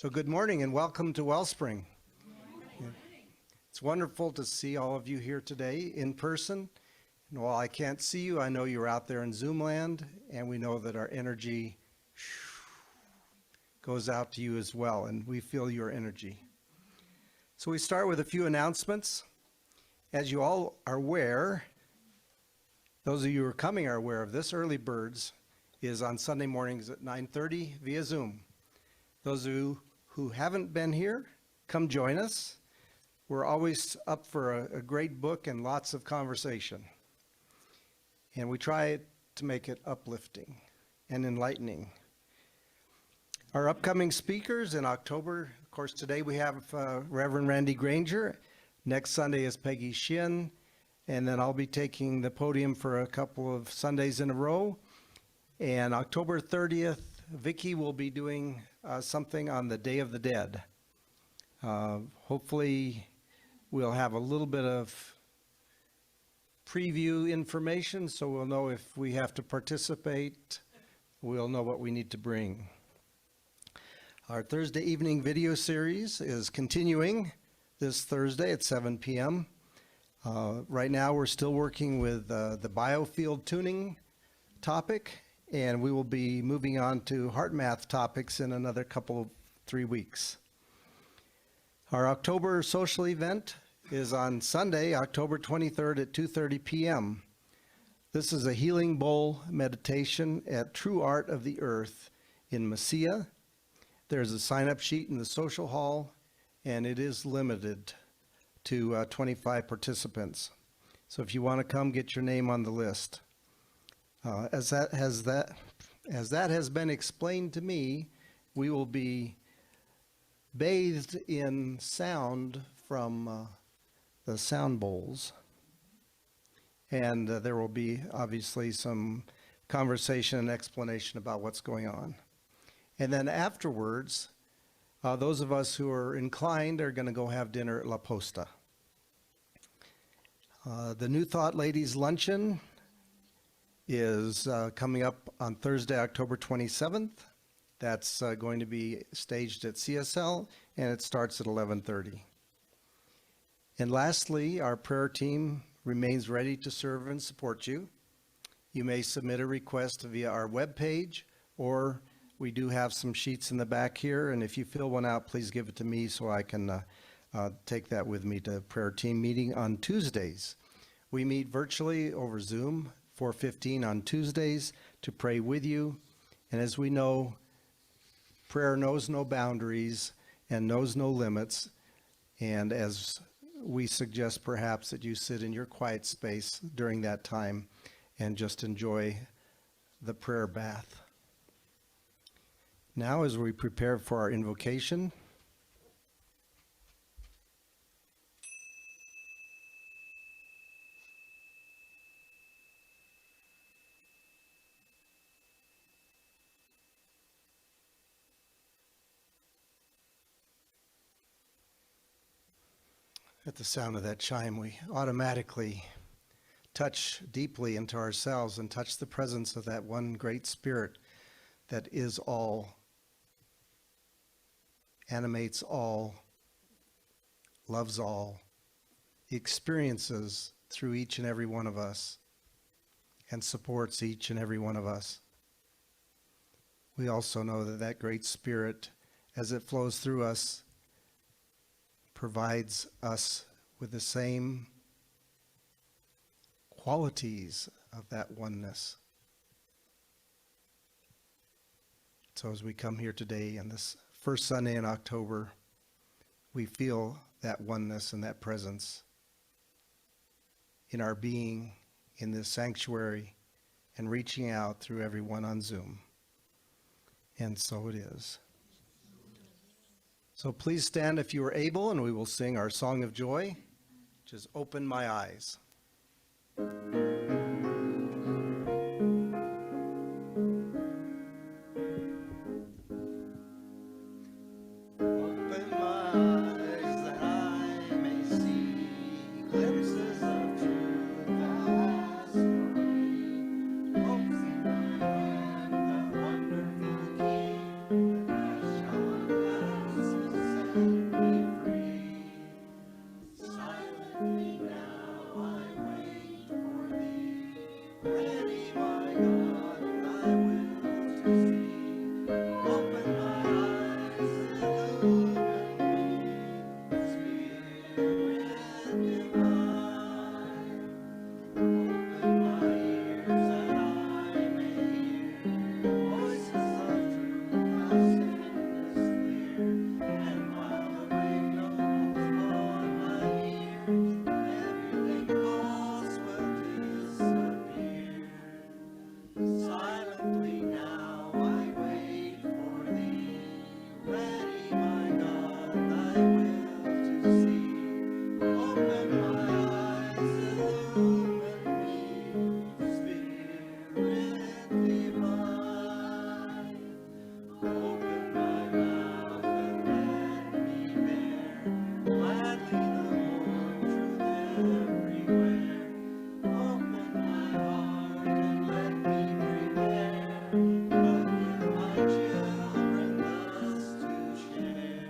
So good morning and welcome to Wellspring. It's wonderful to see all of you here today in person. And while I can't see you, I know you're out there in Zoom land, and we know that our energy goes out to you as well, and we feel your energy. So we start with a few announcements. As you all are aware, those of you who are coming are aware of this, Early Birds is on Sunday mornings at 9:30 via Zoom. Those of you who haven't been here, come join us. We're always up for a great book and lots of conversation. And we try to make it uplifting and enlightening. Our upcoming speakers in October, of course, today we have Reverend Randy Granger. Next Sunday is Peggy Shin. And then I'll be taking the podium for a couple of Sundays in a row. And October 30th, Vicki will be doing something on the Day of the Dead. Hopefully we'll have a little bit of preview information, so we'll know if we have to participate. We'll know what we need to bring. Our Thursday evening video series is continuing this Thursday at 7 p.m. Right now we're still working with the biofield tuning topic, and we will be moving on to heart math topics in another 3 weeks. Our October social event is on Sunday, October 23rd at 2:30 p.m. This is a healing bowl meditation at True Art of the Earth in Mesilla. There's a sign-up sheet in the social hall, and it is limited to 25 participants. So if you want to come, get your name on the list. As that has been explained to me, we will be bathed in sound from the sound bowls, and there will be obviously some conversation and explanation about what's going on. And then afterwards, those of us who are inclined are going to go have dinner at La Posta. The New Thought Ladies Luncheon is coming up on Thursday, October 27th. That's going to be staged at CSL, and it starts at 11:30. And lastly, our prayer team remains ready to serve and support you. You may submit a request via our webpage, or we do have some sheets in the back here, and if you fill one out, please give it to me so I can take that with me to prayer team meeting on Tuesdays. We meet virtually over Zoom, 4:15 on Tuesdays, to pray with you. And as we know, prayer knows no boundaries and knows no limits. And as we suggest perhaps that you sit in your quiet space during that time and just enjoy the prayer bath. Now, as we prepare for our invocation, at the sound of that chime, we automatically touch deeply into ourselves and touch the presence of that one great spirit that is all, animates all, loves all, experiences through each and every one of us, and supports each and every one of us. We also know that that great spirit, as it flows through us, provides us with the same qualities of that oneness. So as we come here today on this first Sunday in October, we feel that oneness and that presence in our being in this sanctuary and reaching out through everyone on Zoom. And so it is. So please stand if you are able, and we will sing our song of joy, which is Open My Eyes. Open my mouth and let me bear gladly the warm truth everywhere. Open my heart and let me prepare what with my children thus to share.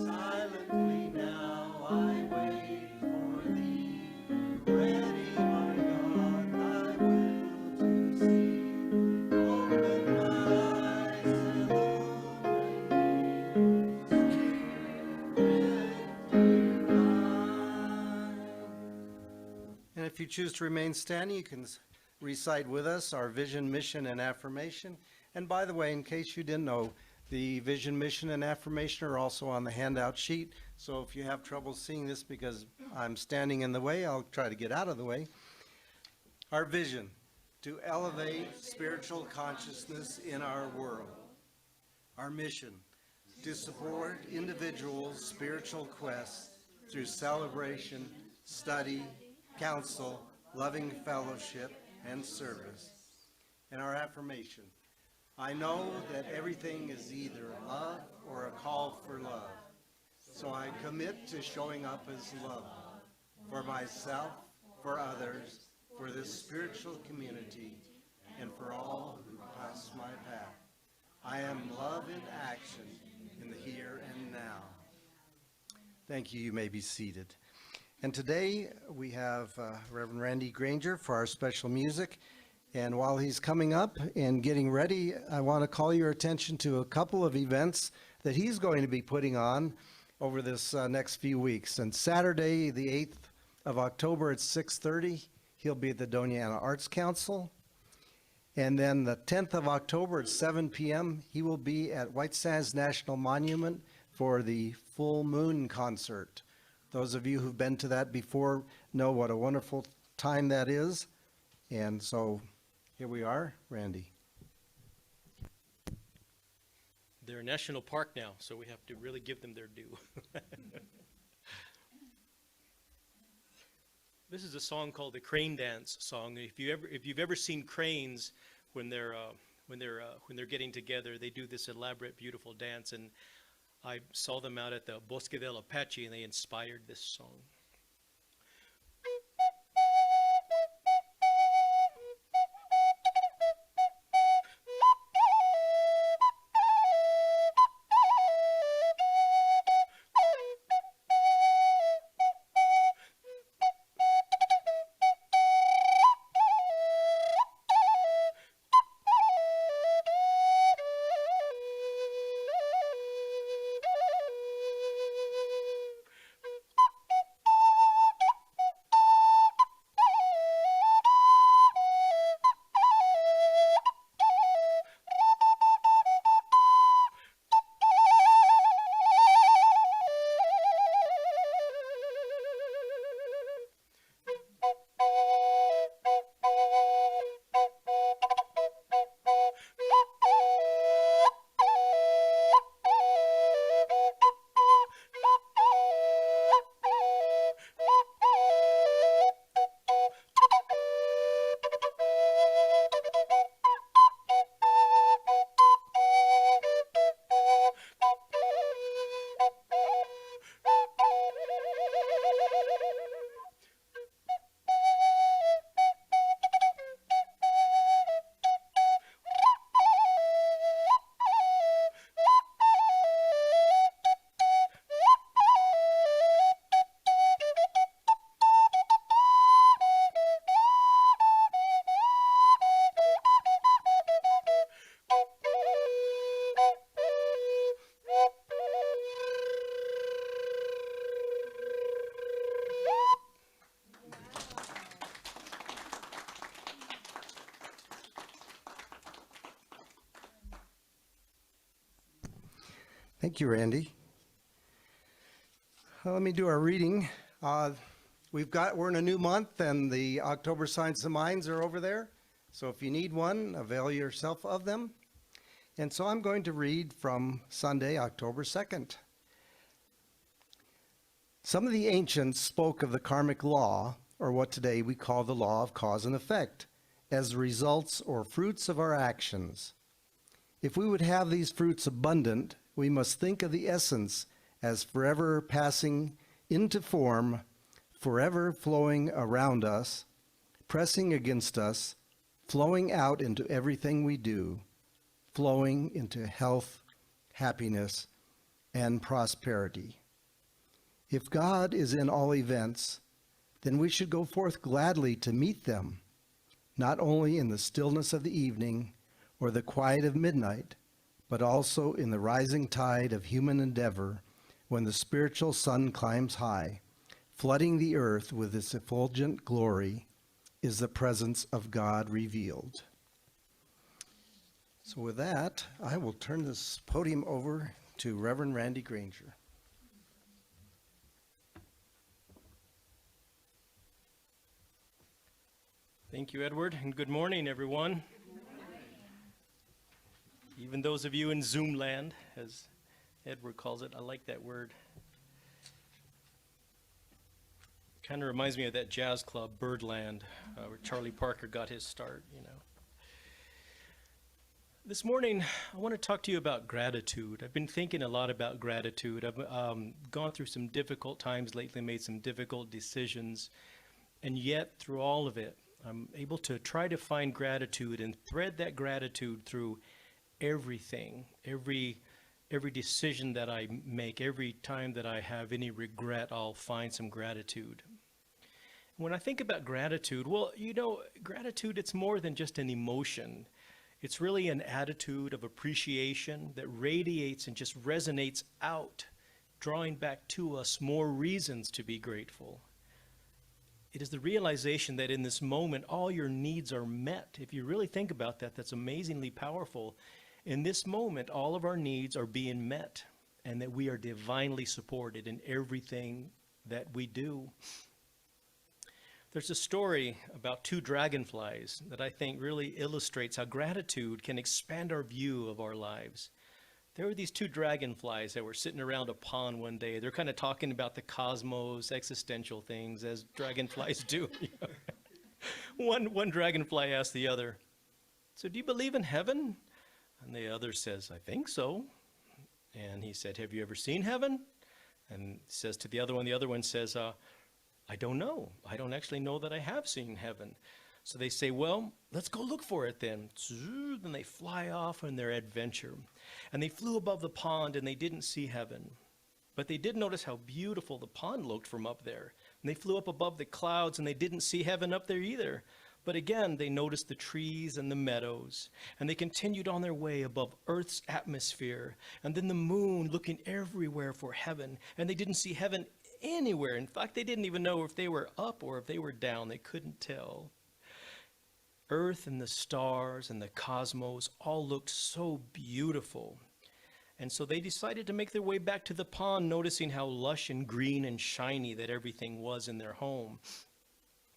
Silently now I wait for thee, ready, my God, thy will to see. Open my eyes and open me, Spirit divine. And if you choose to remain standing, you can recite with us our vision, mission, and affirmation. And by the way, in case you didn't know, the vision, mission, and affirmation are also on the handout sheet. So if you have trouble seeing this because I'm standing in the way, I'll try to get out of the way. Our vision, to elevate spiritual consciousness in our world. Our mission, to support individuals' spiritual quests through celebration, study, counsel, loving fellowship, and service. And our affirmation, I know that everything is either love or a call for love. So I commit to showing up as love for myself, for others, for this spiritual community, and for all who cross my path. I am love in action in the here and now. Thank you. You may be seated. And today we have Reverend Randy Granger for our special music. And while he's coming up and getting ready, I want to call your attention to a couple of events that he's going to be putting on over this next few weeks. And Saturday, the 8th of October at 6:30, he'll be at the Doña Ana Arts Council. And then the 10th of October at 7 p.m., he will be at White Sands National Monument for the Full Moon Concert. Those of you who've been to that before know what a wonderful time that is. And so here we are, Randy. They're a national park now, so we have to really give them their due. This is a song called the Crane Dance song. If you've ever seen cranes when they're getting together, they do this elaborate, beautiful dance. And I saw them out at the Bosque del Apache, and they inspired this song. Thank you, Randy. Let me do our reading. We're in a new month, and the October Signs of Minds are over there. So if you need one, avail yourself of them. And so I'm going to read from Sunday, October 2nd. Some of the ancients spoke of the karmic law, or what today we call the law of cause and effect, as results or fruits of our actions. If we would have these fruits abundant, we must think of the essence as forever passing into form, forever flowing around us, pressing against us, flowing out into everything we do, flowing into health, happiness, and prosperity. If God is in all events, then we should go forth gladly to meet them, not only in the stillness of the evening or the quiet of midnight, but also in the rising tide of human endeavor when the spiritual sun climbs high, flooding the earth with its effulgent glory, is the presence of God revealed. So with that, I will turn this podium over to Reverend Randy Granger. Thank you, Edward, and good morning, everyone. Even those of you in Zoom land, as Edward calls it. I like that word. Kind of reminds me of that jazz club, Birdland, where Charlie Parker got his start, you know. This morning, I want to talk to you about gratitude. I've been thinking a lot about gratitude. I've gone through some difficult times lately, made some difficult decisions, and yet through all of it, I'm able to try to find gratitude and thread that gratitude through everything, every decision that I make, every time that I have any regret, I'll find some gratitude. When I think about gratitude, well, you know, gratitude, it's more than just an emotion. It's really an attitude of appreciation that radiates and just resonates out, drawing back to us more reasons to be grateful. It is the realization that in this moment, all your needs are met. If you really think about that, that's amazingly powerful. In this moment, all of our needs are being met, and that we are divinely supported in everything that we do. There's a story about two dragonflies that I think really illustrates how gratitude can expand our view of our lives. There were these two dragonflies that were sitting around a pond one day. They're kind of talking about the cosmos, existential things, as dragonflies do. You know? One dragonfly asked the other, "So do you believe in heaven?" And the other says, "I think so." And he said, "Have you ever seen heaven?" And says to the other one says, "I don't know. I don't actually know that I have seen heaven." So they say, "Well, let's go look for it then." Then they fly off on their adventure. And they flew above the pond and they didn't see heaven. But they did notice how beautiful the pond looked from up there. And they flew up above the clouds and they didn't see heaven up there either. But again, they noticed the trees and the meadows. And they continued on their way above Earth's atmosphere. And then the moon looking everywhere for heaven. And they didn't see heaven anywhere. In fact, they didn't even know if they were up or if they were down. They couldn't tell. Earth and the stars and the cosmos all looked so beautiful. And so they decided to make their way back to the pond, noticing how lush and green and shiny that everything was in their home.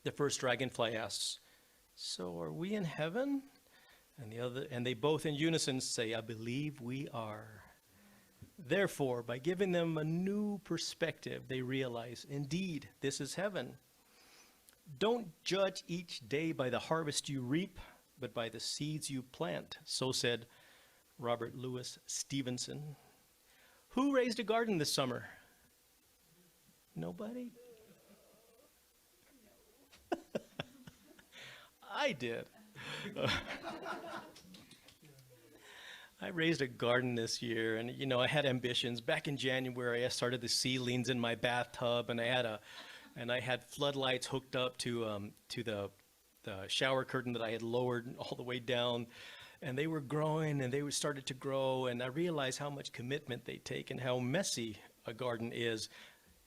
The first dragonfly asks, "So are we in heaven?" And they both in unison say, "I believe we are." Therefore, by giving them a new perspective, they realize, indeed, this is heaven. Don't judge each day by the harvest you reap, but by the seeds you plant. So said Robert Louis Stevenson. Who raised a garden this summer? Nobody? I did. I raised a garden this year, and you know, I had ambitions. Back in January, I started the seedlings in my bathtub, and I had floodlights hooked up to the shower curtain that I had lowered all the way down, and they were growing, and they started to grow, and I realized how much commitment they take and how messy a garden is.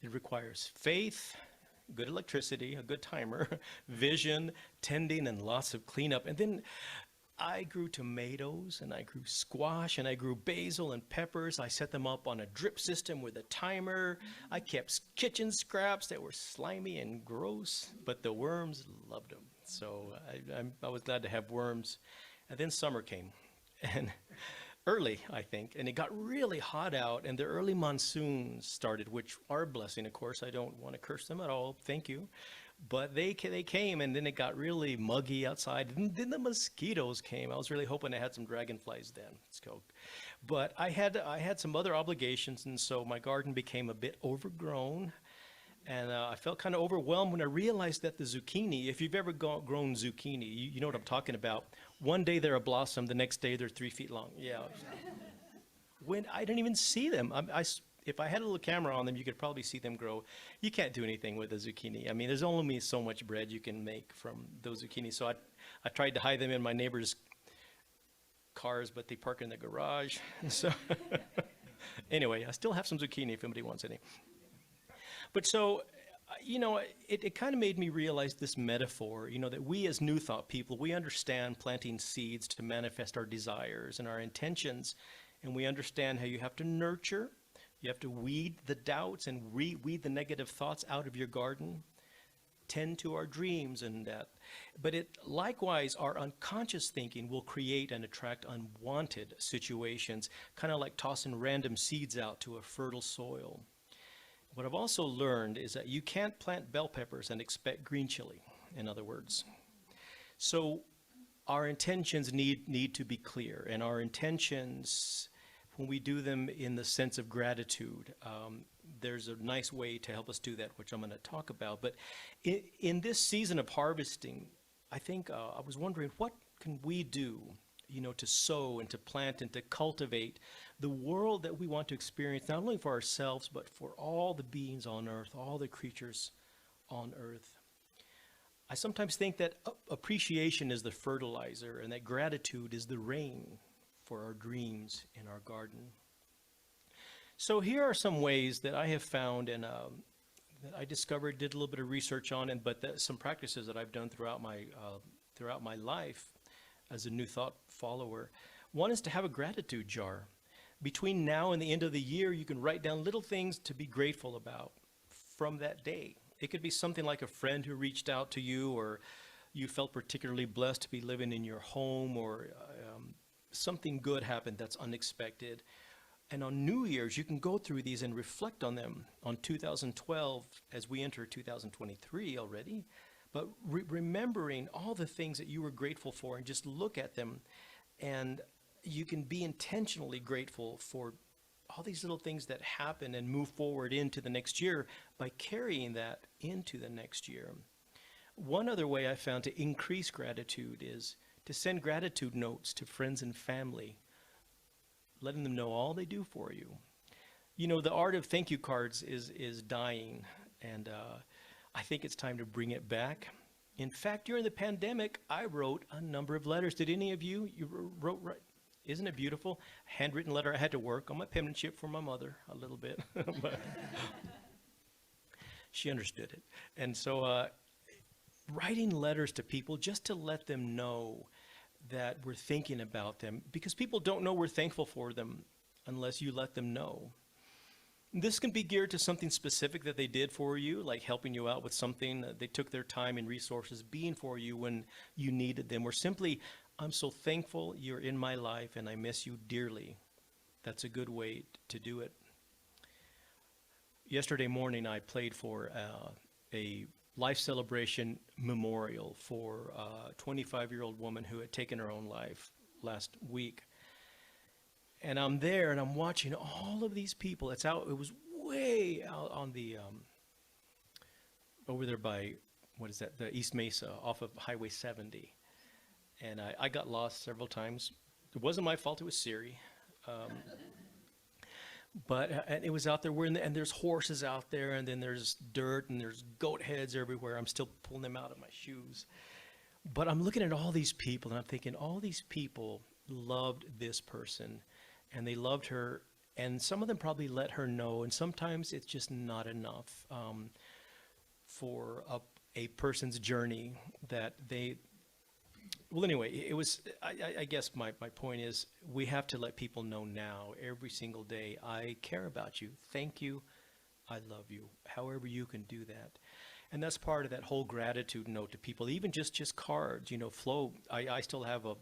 It requires faith, good electricity, a good timer, vision, tending, and lots of cleanup. And then I grew tomatoes, and I grew squash, and I grew basil and peppers. I set them up on a drip system with a timer. I kept kitchen scraps that were slimy and gross, but the worms loved them. So I was glad to have worms. And then summer came, and early, I think, and it got really hot out, and the early monsoons started, which are a blessing, of course. I don't want to curse them at all. Thank you. But they came, and then it got really muggy outside. And then the mosquitoes came. I was really hoping I had some dragonflies then. Let's go. But I had some other obligations, and so my garden became a bit overgrown. And I felt kind of overwhelmed when I realized that the zucchini, if you've ever grown zucchini, you know what I'm talking about. One day they're a blossom, the next day they're 3 feet long. Yeah. When I didn't even see them. If I had a little camera on them, you could probably see them grow. You can't do anything with a zucchini. I mean, there's only so much bread you can make from those zucchini. So I tried to hide them in my neighbor's cars, but they park in the garage. So anyway, I still have some zucchini if anybody wants any. But so, it kind of made me realize this metaphor, that we as New Thought people, we understand planting seeds to manifest our desires and our intentions. And we understand how you have to nurture, you have to weed the doubts and weed the negative thoughts out of your garden, tend to our dreams and that. But likewise, our unconscious thinking will create and attract unwanted situations, kind of like tossing random seeds out to a fertile soil. What I've also learned is that you can't plant bell peppers and expect green chili, in other words. So our intentions need to be clear, and our intentions, when we do them in the sense of gratitude, there's a nice way to help us do that, which I'm going to talk about. But in this season of harvesting, I think I was wondering, what can we do, to sow and to plant and to cultivate the world that we want to experience, not only for ourselves, but for all the beings on earth, all the creatures on earth. I sometimes think that appreciation is the fertilizer and that gratitude is the rain for our dreams in our garden. So here are some ways that I have found and that I discovered, did a little bit of research on, but some practices that I've done throughout my life as a New Thought follower. One is to have a gratitude jar. Between now and the end of the year, you can write down little things to be grateful about from that day. It could be something like a friend who reached out to you, or you felt particularly blessed to be living in your home, or something good happened that's unexpected. And on New Year's, you can go through these and reflect on them on 2012 as we enter 2023 already. But remembering all the things that you were grateful for, and just look at them, and you can be intentionally grateful for all these little things that happen and move forward into the next year by carrying that into the next year. One other way I found to increase gratitude is to send gratitude notes to friends and family, letting them know all they do for you. The art of thank you cards is dying, and I think it's time to bring it back. In fact, during the pandemic, I wrote a number of letters. Did any of you wrote right? Isn't it beautiful? Handwritten letter. I had to work on my penmanship for my mother a little bit, but she understood it. And so writing letters to people just to let them know that we're thinking about them, because people don't know we're thankful for them unless you let them know. This can be geared to something specific that they did for you, like helping you out with something. They took their time and resources being for you when you needed them, or simply, I'm so thankful you're in my life and I miss you dearly. That's a good way to do it. Yesterday morning, I played for a life celebration memorial for a 25-year-old woman who had taken her own life last week. And I'm there and I'm watching all of these people. It was way out on the, over there by, the East Mesa off of Highway 70. And I got lost several times. It wasn't my fault, it was Siri. But it was out there, and there's horses out there, and then there's dirt, and there's goat heads everywhere. I'm still pulling them out of my shoes. But I'm looking at all these people, and I'm thinking, all these people loved this person, and they loved her, and some of them probably let her know, and sometimes it's just not enough for a person's journey that they... Well, anyway, it was, I guess my point is, we have to let people know now, every single day, I care about you, thank you, I love you, however you can do that. And that's part of that whole gratitude note to people, even just cards, Flo, I still have a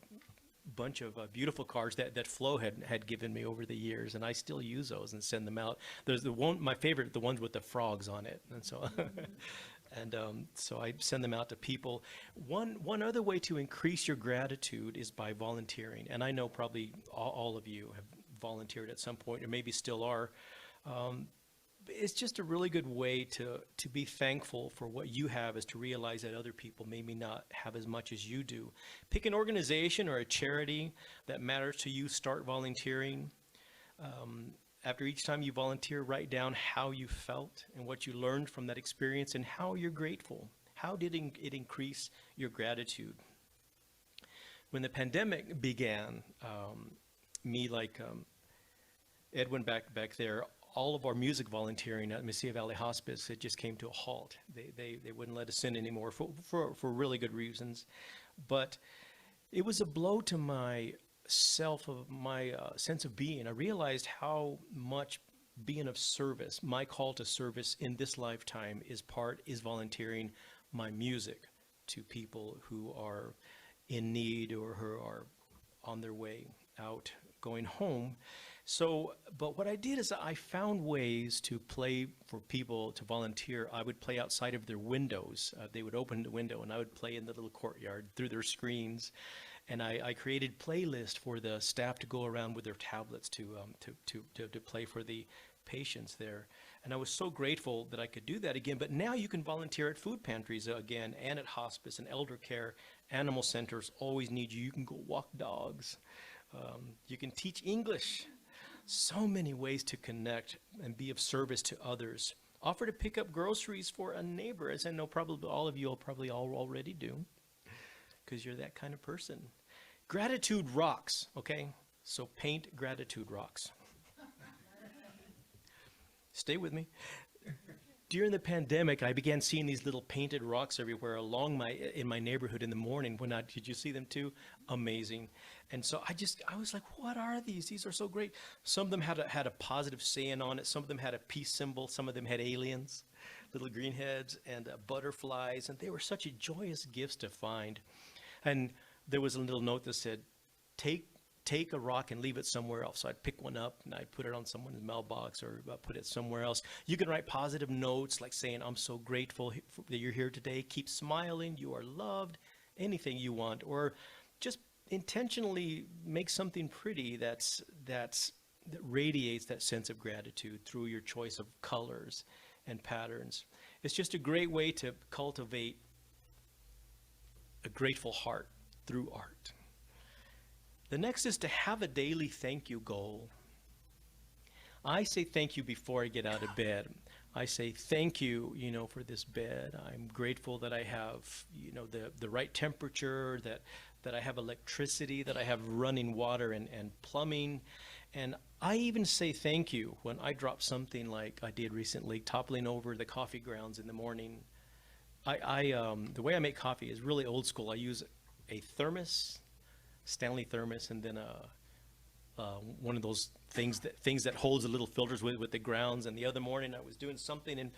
bunch of beautiful cards that Flo had given me over the years, and I still use those and send them out. There's my favorite, the ones with the frogs on it, and so And so I send them out to people. One other way to increase your gratitude is by volunteering. And I know probably all of you have volunteered at some point, or maybe still are. It's just a really good way to be thankful for what you have, is to realize that other people maybe not have as much as you do. Pick an organization or a charity that matters to you. Start volunteering. After each time you volunteer, write down how you felt and what you learned from that experience and how you're grateful. How did it increase your gratitude? When the pandemic began, me like Edwin back there, all of our music volunteering at Mesilla Valley Hospice, it just came to a halt. They wouldn't let us in anymore for really good reasons. But it was a blow to my sense of being. I realized how much being of service, my call to service in this lifetime is volunteering my music to people who are in need or who are on their way out, going home. So, but what I did is I found ways to play for people to volunteer. I would play outside of their windows. They would open the window and I would play in the little courtyard through their screens. And I created playlists for the staff to go around with their tablets to play for the patients there. And I was so grateful that I could do that again. But now you can volunteer at food pantries again, and at hospice and elder care. Animal centers always need you. You can go walk dogs. You can teach English. So many ways to connect and be of service to others. Offer to pick up groceries for a neighbor, as I know probably all of you already do, because you're that kind of person. Gratitude rocks, okay? So paint gratitude rocks. Stay with me. During the pandemic, I began seeing these little painted rocks everywhere in my neighborhood in the morning. Did you see them too? Amazing. And so I was like, what are these? These are so great. Some of them had a positive saying on it. Some of them had a peace symbol. Some of them had aliens, little green heads, and butterflies. And they were such a joyous gifts to find. And there was a little note that said, take a rock and leave it somewhere else. So I'd pick one up and I'd put it on someone's mailbox or put it somewhere else. You can write positive notes like saying, I'm so grateful that you're here today. Keep smiling. You are loved. Anything you want. Or just intentionally make something pretty that radiates that sense of gratitude through your choice of colors and patterns. It's just a great way to cultivate a grateful heart through art. The next is to have a daily thank you goal. I say thank you before I get out of bed. I say thank you, for this bed. I'm grateful that I have, the right temperature, that I have electricity, that I have running water and plumbing. And I even say thank you when I drop something like I did recently, toppling over the coffee grounds in the morning. The way I make coffee is really old school. I use a thermos, Stanley thermos, and then one of those things that holds the little filters with the grounds. And the other morning I was doing something and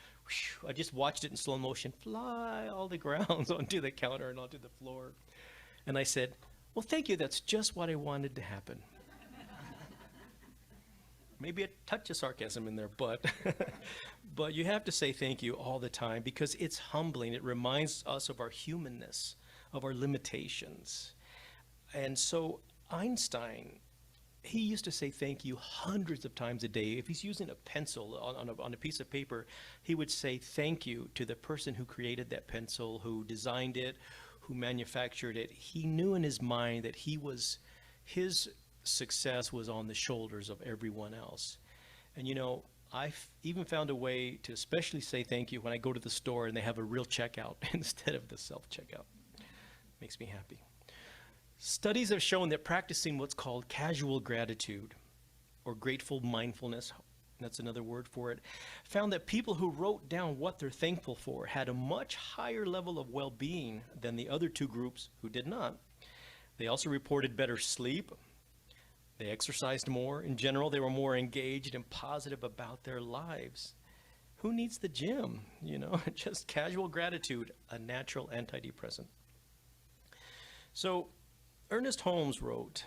I just watched it in slow motion fly all the grounds onto the counter and onto the floor. And I said, well, thank you. That's just what I wanted to happen. Maybe a touch of sarcasm in there, but but you have to say thank you all the time because it's humbling. It reminds us of our humanness, of our limitations. And so Einstein, he used to say thank you hundreds of times a day. If he's using a pencil on a piece of paper, he would say thank you to the person who created that pencil, who designed it, who manufactured it. He knew in his mind that his success was on the shoulders of everyone else. And I've even found a way to especially say thank you when I go to the store and they have a real checkout instead of the self-checkout. Makes me happy. Studies have shown that practicing what's called casual gratitude or grateful mindfulness, that's another word for it, found that people who wrote down what they're thankful for had a much higher level of well-being than the other two groups who did not. They also reported better sleep. They exercised more. In general, they were more engaged and positive about their lives. Who needs the gym? Just casual gratitude, a natural antidepressant. So Ernest Holmes wrote,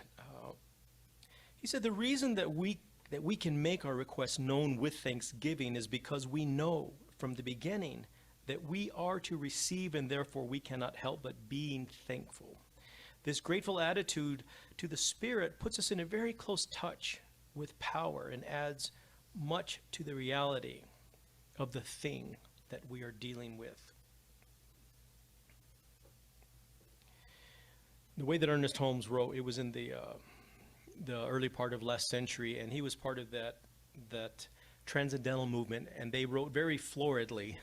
he said, the reason that we can make our requests known with thanksgiving is because we know from the beginning that we are to receive, and therefore we cannot help but being thankful. This grateful attitude to the Spirit puts us in a very close touch with power and adds much to the reality of the thing that we are dealing with. The way that Ernest Holmes wrote, it was in the early part of last century, and he was part of that transcendental movement, and they wrote very floridly,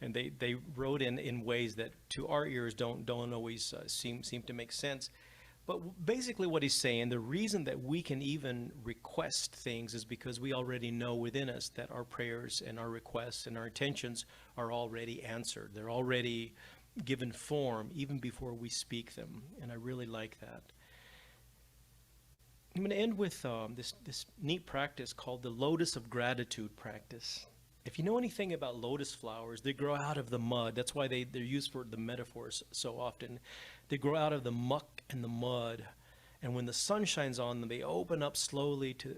and they wrote in ways that to our ears don't always seem to make sense. But basically what he's saying, the reason that we can even request things is because we already know within us that our prayers and our requests and our intentions are already answered. They're already given form even before we speak them, and I really like that. I'm going to end with this neat practice called the lotus of gratitude practice. If you know anything about lotus flowers, they grow out of the mud. That's why they're used for the metaphors so often. They grow out of the muck and the mud, and when the sun shines on them, they open up slowly to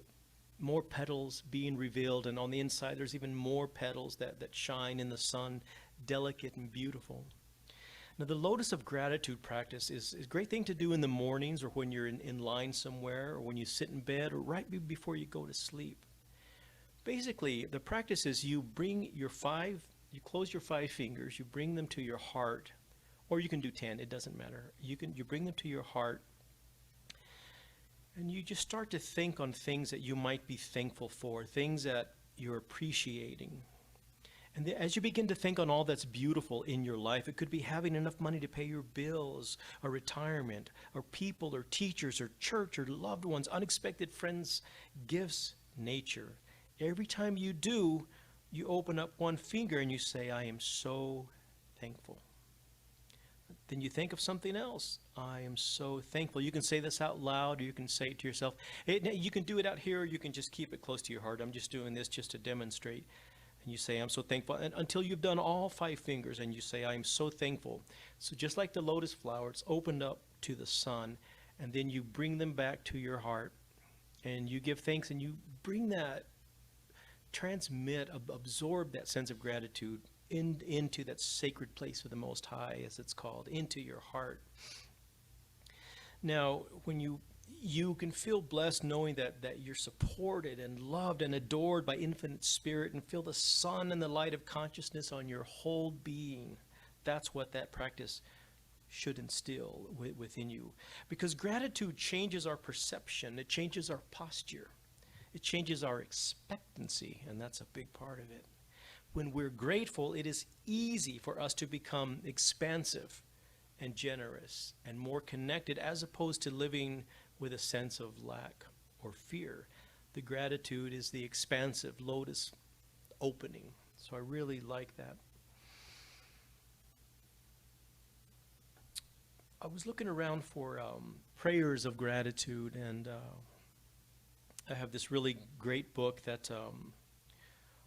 more petals being revealed, and on the inside there's even more petals that shine in the sun, delicate and beautiful. Now, the lotus of gratitude practice is a great thing to do in the mornings, or when you're in line somewhere, or when you sit in bed, or right before you go to sleep. Basically, the practice is you close your 5 fingers, you bring them to your heart, or you can do 10, it doesn't matter. You bring them to your heart, and you just start to think on things that you might be thankful for, things that you're appreciating. And as you begin to think on all that's beautiful in your life, it could be having enough money to pay your bills, or retirement, or people, or teachers, or church, or loved ones, unexpected friends, gifts, nature. Every time you do, you open up one finger and you say, I am so thankful. Then you think of something else. I am so thankful. You can say this out loud, or you can say it to yourself. You can do it out here, or you can just keep it close to your heart. I'm just doing this just to demonstrate. And you say, I'm so thankful, and until you've done all 5 fingers, and you say, I am so thankful. So just like the lotus flower, it's opened up to the sun, and then you bring them back to your heart, and you give thanks, and you bring that, absorb that sense of gratitude into that sacred place of the Most High, as it's called, into your heart. Now, when you can feel blessed knowing that you're supported and loved and adored by infinite spirit, and feel the sun and the light of consciousness on your whole being. That's what that practice should instill within you. Because gratitude changes our perception. It changes our posture. It changes our expectancy, and that's a big part of it. When we're grateful, it is easy for us to become expansive and generous and more connected, as opposed to living with a sense of lack or fear. The gratitude is the expansive lotus opening. So I really like that. I was looking around for prayers of gratitude, and I have this really great book that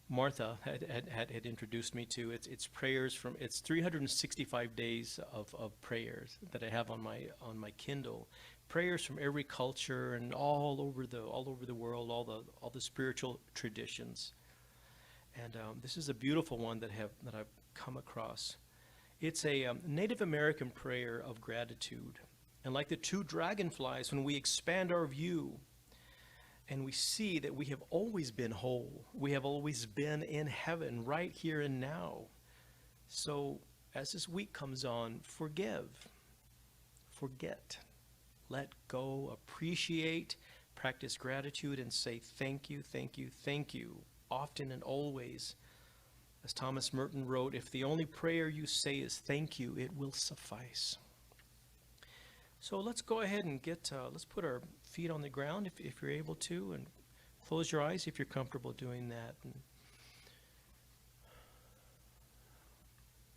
Martha had introduced me to. It's prayers from, it's 365 days of prayers that I have on my Kindle. Prayers from every culture and all over the world, all the spiritual traditions. And this is a beautiful one that I've come across. It's a Native American prayer of gratitude. And like the 2 dragonflies, when we expand our view and we see that we have always been whole, we have always been in heaven right here and now. So as this week comes on, forgive, forget, let go, appreciate, practice gratitude, and say thank you, thank you, thank you, often and always. As Thomas Merton wrote, if the only prayer you say is thank you, it will suffice. So let's go ahead and let's put our feet on the ground if you're able to, and close your eyes if you're comfortable doing that. And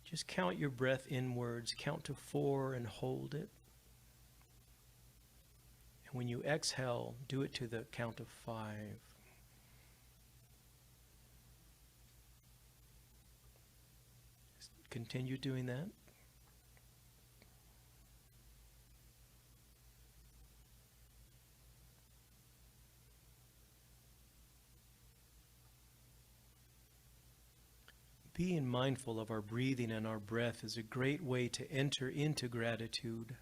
just count your breath inwards, count to 4 and hold it. And when you exhale, do it to the count of 5. Continue doing that. being mindful of our breathing and our breath is a great way to enter into gratitude.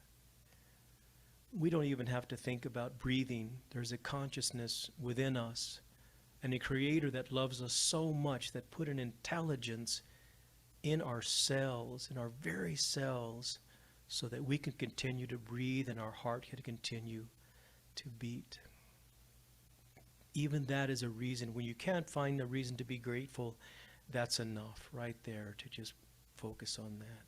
We don't even have to think about breathing. There's a consciousness within us and a creator that loves us so much that put an intelligence in our cells, in our very cells, so that we can continue to breathe and our heart can continue to beat. Even that is a reason. When you can't find a reason to be grateful, that's enough right there to just focus on that.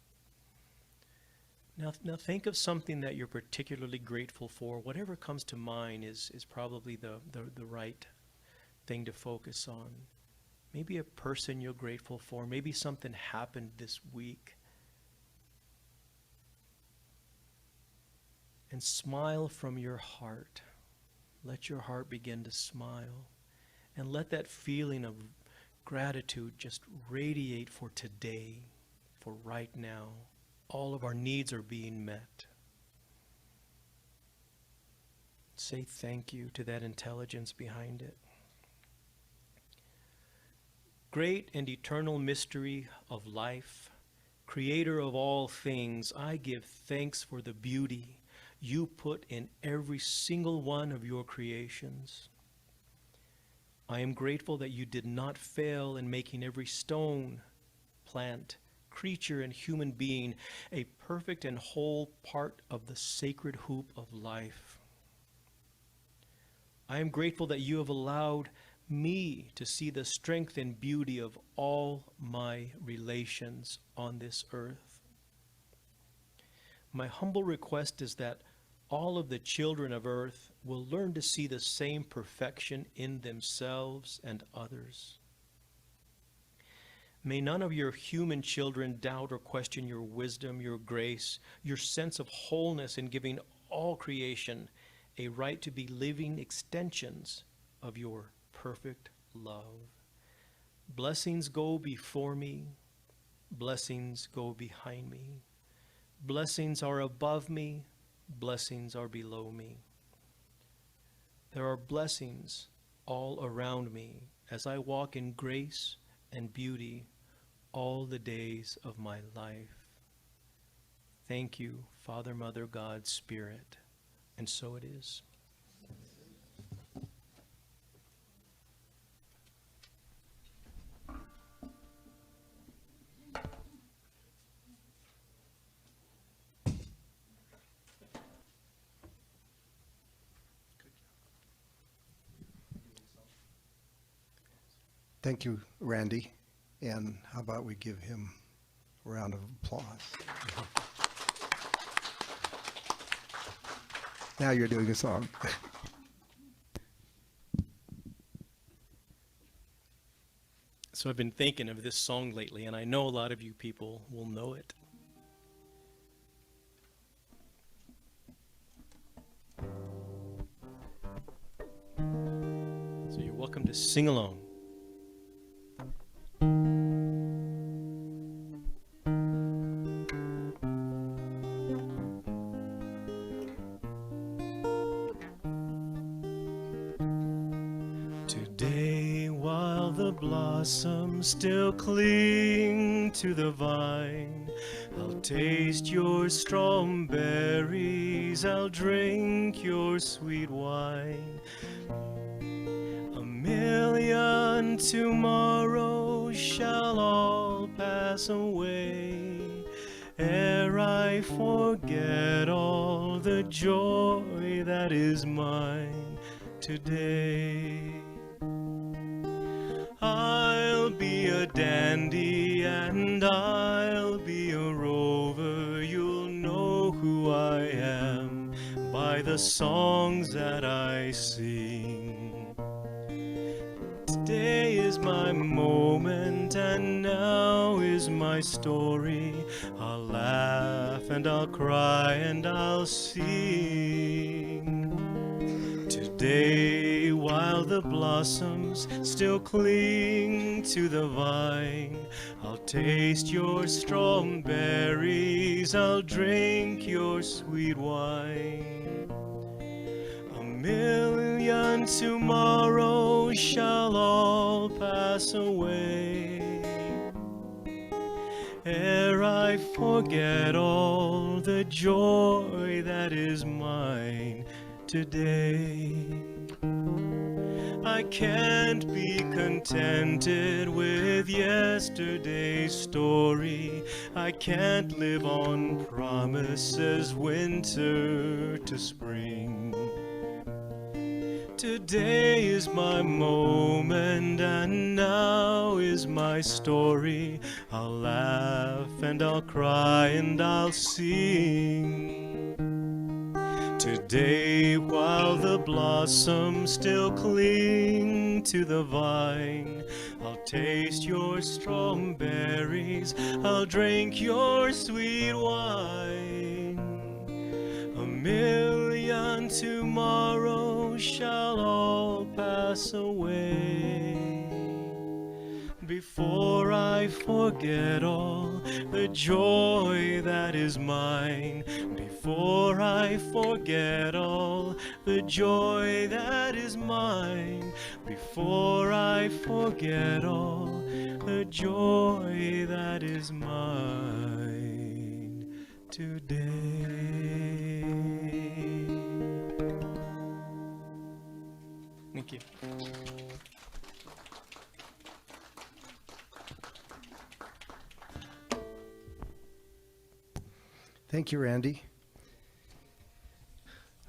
Now think of something that you're particularly grateful for. Whatever comes to mind is probably the right thing to focus on. Maybe a person you're grateful for. Maybe something happened this week. And smile from your heart. Let your heart begin to smile. And let that feeling of gratitude just radiate for today, for right now. All of our needs are being met. Say thank you to that intelligence behind it. Great and eternal mystery of life, creator of all things, I give thanks for the beauty you put in every single one of your creations. I am grateful that you did not fail in making every stone, plant, creature, and human being a perfect and whole part of the sacred hoop of life. I am grateful that you have allowed me to see the strength and beauty of all my relations on this earth. My humble request is that all of the children of earth will learn to see the same perfection in themselves and others. May none of your human children doubt or question your wisdom, your grace, your sense of wholeness in giving all creation a right to be living extensions of your perfect love. Blessings go before me. Blessings go behind me. Blessings are above me. Blessings are below me. There are blessings all around me as I walk in grace and beauty all the days of my life. Thank you, Father, Mother, God, Spirit. And so it is. Thank you, Randy. And how about we give him a round of applause? Now you're doing a song. So I've been thinking of this song lately, and I know a lot of you people will know it. So you're welcome to sing along. Today, while the blossoms still cling to the vine, I'll taste your strawberries, I'll drink your sweet wine. A million tomorrows shall all pass away, ere I forget all the joy that is mine today. I'll be a dandy and I'll be a rover. You'll know who I am by the songs that I sing. Today is my moment and now is my story. I'll laugh and I'll cry and I'll sing. Today, while the blossoms still cling to the vine, I'll taste your strawberries, I'll drink your sweet wine. A million tomorrows shall all pass away, dare I forget all the joy that is mine today? I can't be contented with yesterday's story. I can't live on promises winter to spring. Today is my moment and now is my story. I'll laugh and I'll cry and I'll sing. Today, while the blossoms still cling to the vine, I'll taste your strawberries, I'll drink your sweet wine. A million tomorrows shall all pass away before I forget all the joy that is mine. Before I forget all the joy that is mine. Before I forget all the joy that is mine today. Thank you. Thank you, Randy.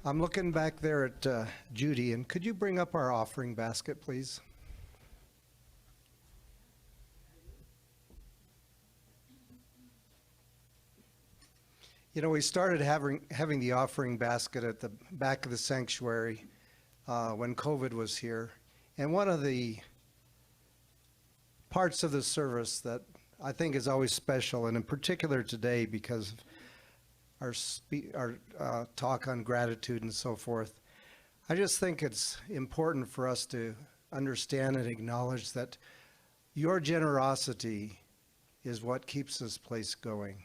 I'm looking back there at Judy, and could you bring up our offering basket, please? You know, we started having the offering basket at the back of the sanctuary when COVID was here. And one of the parts of the service that I think is always special, and in particular today because our talk on gratitude and so forth, I just think it's important for us to understand and acknowledge that your generosity is what keeps this place going.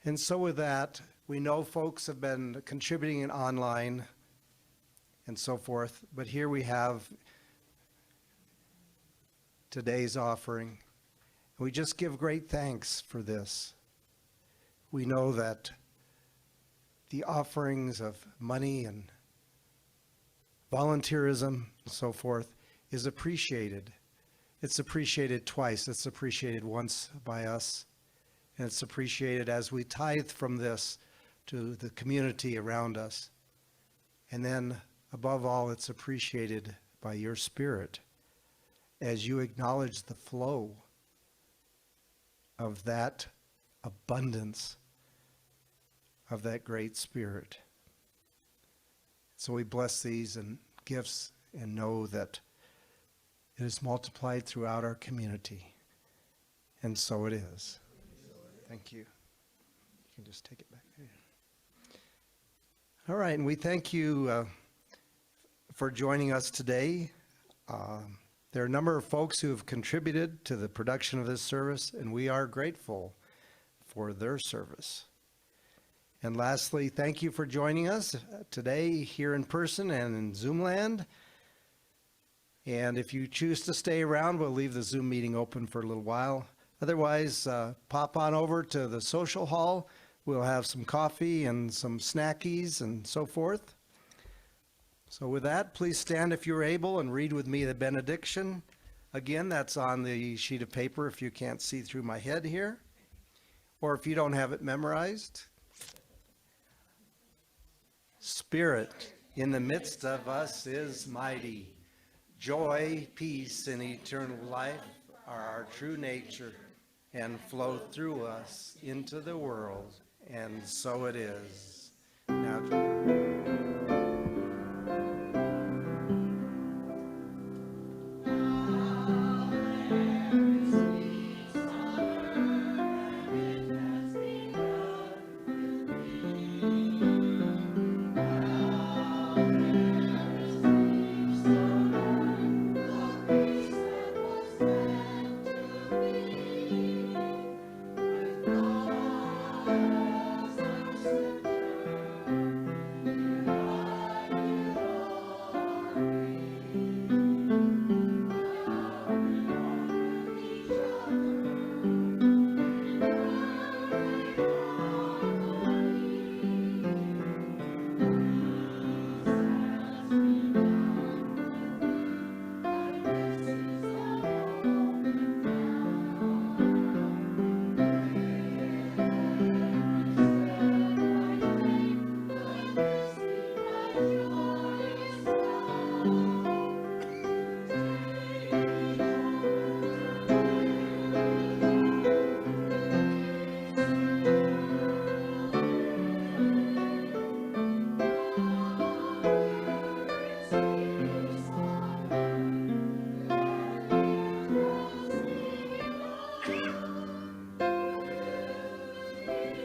And so with that, we know folks have been contributing online and so forth, but here we have today's offering. We just give great thanks for this. We know that the offerings of money and volunteerism and so forth is appreciated. It's appreciated twice. It's appreciated once by us, and it's appreciated as we tithe from this to the community around us. And then, above all, it's appreciated by your spirit as you acknowledge the flow of that abundance of that great spirit. So we bless these and gifts and know that it is multiplied throughout our community. And so it is. Thank you. You can just take it back there. All right, and we thank you for joining us today. There are a number of folks who have contributed to the production of this service, and we are grateful for their service. And lastly, thank you for joining us today here in person and in Zoom land. And if you choose to stay around, we'll leave the Zoom meeting open for a little while. Otherwise, pop on over to the social hall. We'll have some coffee and some snackies and so forth. So with that, please stand if you're able and read with me the benediction. Again, that's on the sheet of paper if you can't see through my head here, or if you don't have it memorized. Spirit in the midst of us is mighty. Joy, peace, and eternal life are our true nature and flow through us into the world. And so it is. Now,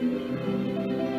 Thank